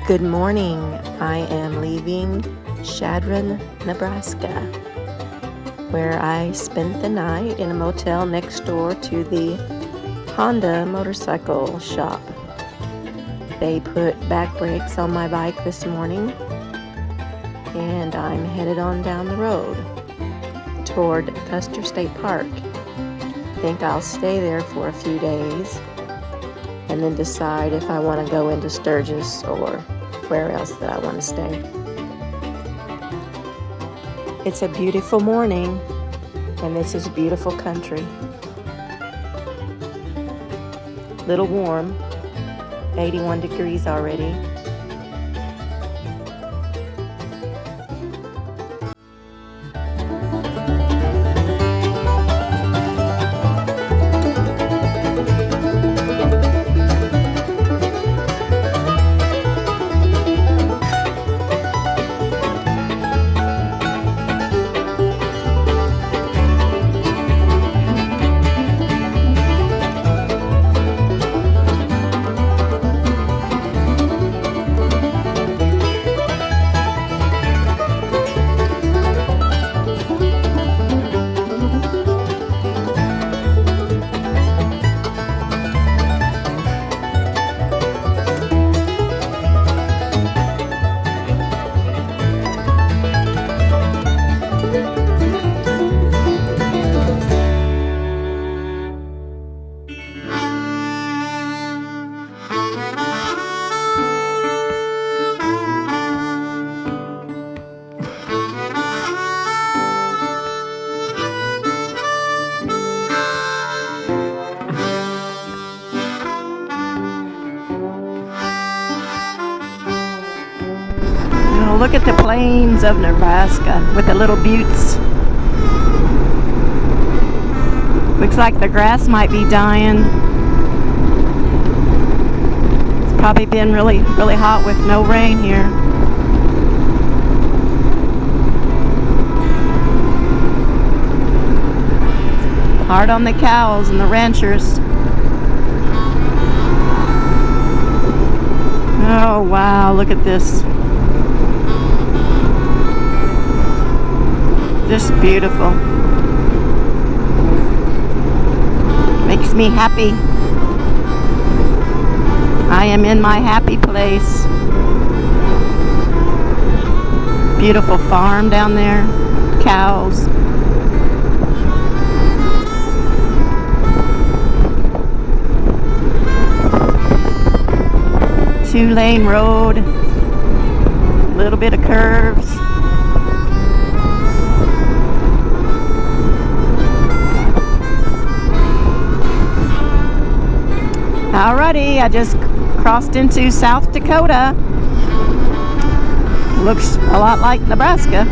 Good morning. I am leaving Chadron, Nebraska, where I spent the night in a motel next door to the Honda motorcycle shop. They put back brakes on my bike this morning, and I'm headed on down the road toward Custer State Park. I think I'll stay there for a few days and then decide if I want to go into Sturgis or where else that I want to stay. It's a beautiful morning, and this is beautiful country. Little warm, 81 degrees already. Look at the plains of Nebraska with the little buttes. Looks like the grass might be dying. It's probably been really hot with no rain here. Hard on the cows and the ranchers. Oh wow, look at this. Just beautiful. Makes me happy. I am in my happy place. Beautiful farm down there. Cows. Two-lane road. A little bit of curves. Alrighty, I just crossed into South Dakota. Looks a lot like Nebraska.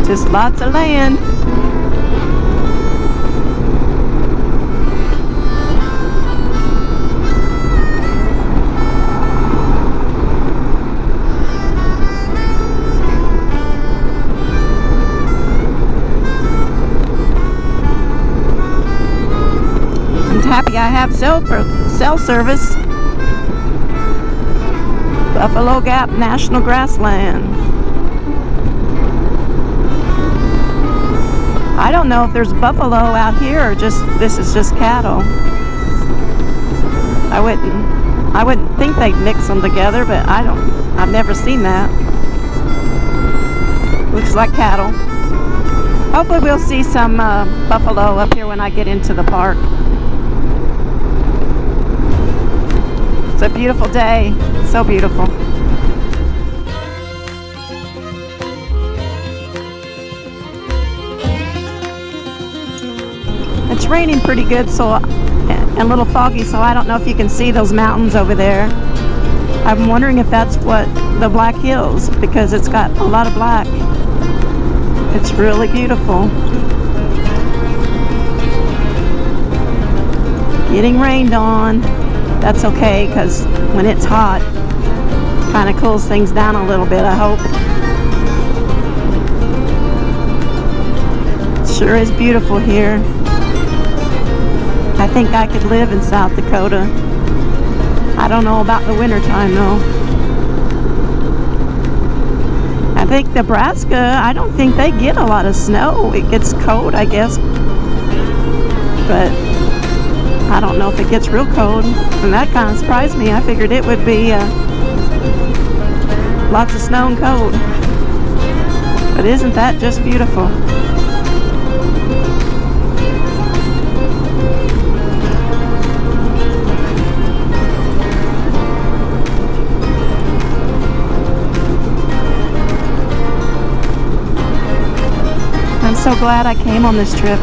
Just lots of land. Happy I have cell service. Buffalo Gap National Grassland. I don't know if there's buffalo out here or this is just cattle. I wouldn't think they'd mix them together, but I've never seen that. Looks like cattle. Hopefully we'll see some buffalo up here when I get into the park. It's a beautiful day. So beautiful. It's raining pretty good, and a little foggy, so I don't know if you can see those mountains over there. I'm wondering if that's what the Black Hills, because it's got a lot of black. It's really beautiful. Getting rained on. That's okay, because when it's hot, kind of cools things down a little bit, I hope. Sure is beautiful here. I think I could live in South Dakota. I don't know about the winter time though. I think Nebraska, I don't think they get a lot of snow. It gets cold, I guess. But I don't know if it gets real cold. And that kind of surprised me. I figured it would be lots of snow and cold. But isn't that just beautiful? I'm so glad I came on this trip.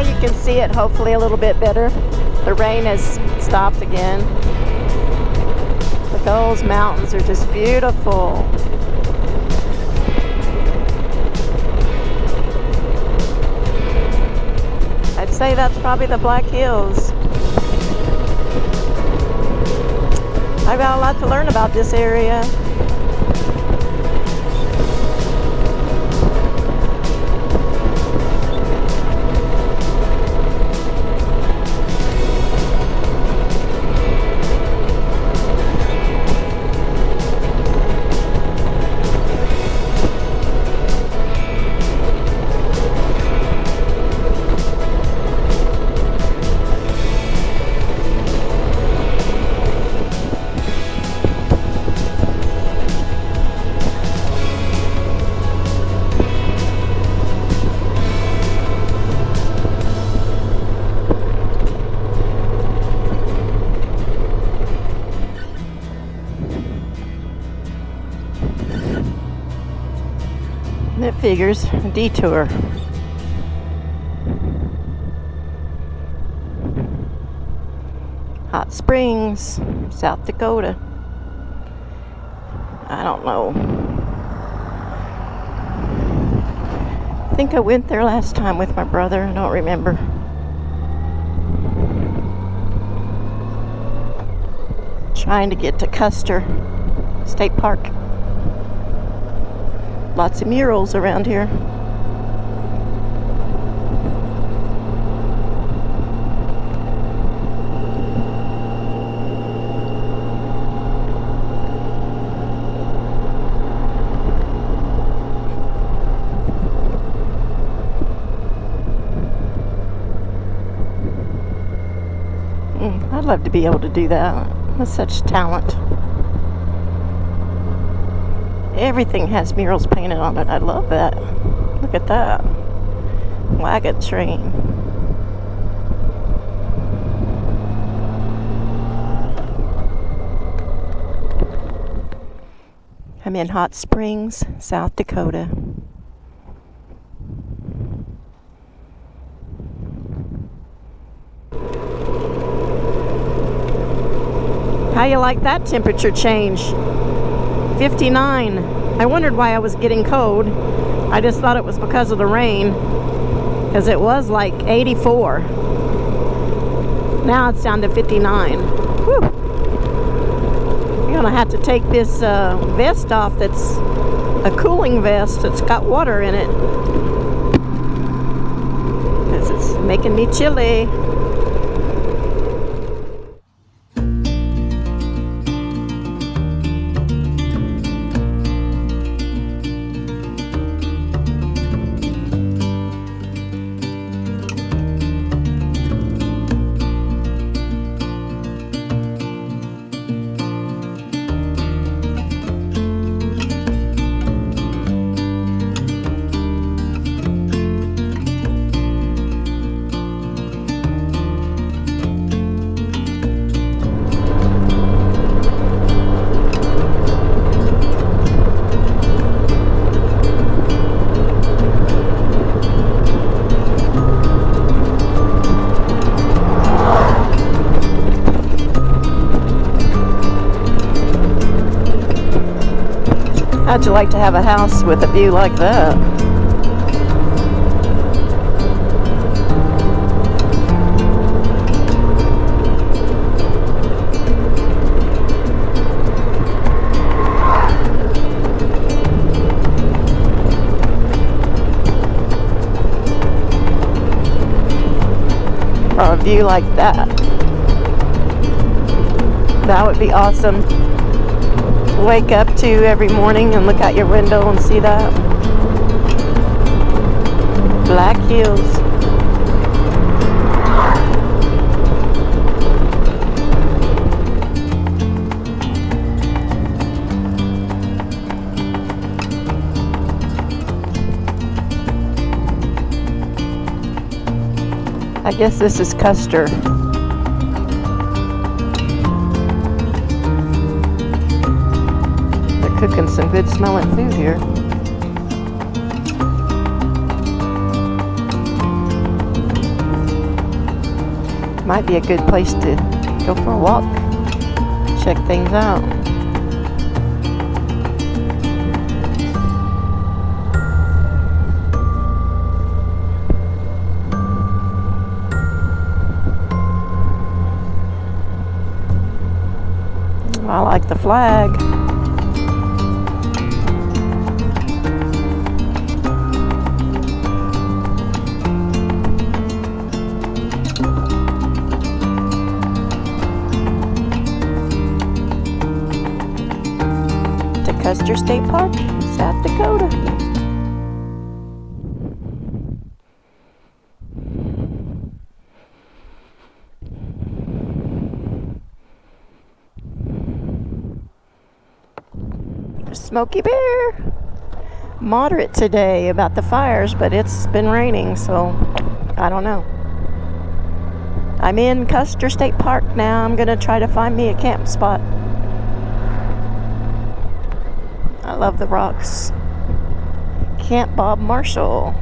You can see it hopefully a little bit better. The rain has stopped again. But those mountains are just beautiful. I'd say that's probably the Black Hills. I've got a lot to learn about this area. It figures, a detour. Hot Springs, South Dakota. I don't know. I think I went there last time with my brother. I don't remember. Trying to get to Custer State Park. Lots of murals around here. I'd love to be able to do that. That's such talent. Everything has murals painted on it. I love that. Look at that. Wagon train. I'm in Hot Springs, South Dakota. How you like that temperature change? 59. I wondered why I was getting cold. I just thought it was because of the rain, because it was like 84. Now it's down to 59. Whew. You're gonna have to take this vest off. That's a cooling vest. It's got water in it, because it's making me chilly. How'd you like to have a house with a view like that? Or a view like that. That would be awesome. Wake up to every morning and look out your window and see that. Black Hills. I guess this is Custer. Cooking some good smelling food here. Might be a good place to go for a walk, check things out. I like the flag. Custer State Park, South Dakota. Smokey Bear. Moderate today about the fires, but it's been raining, so I don't know. I'm in Custer State Park now. I'm gonna try to find me a camp spot. I love the rocks. Camp Bob Marshall.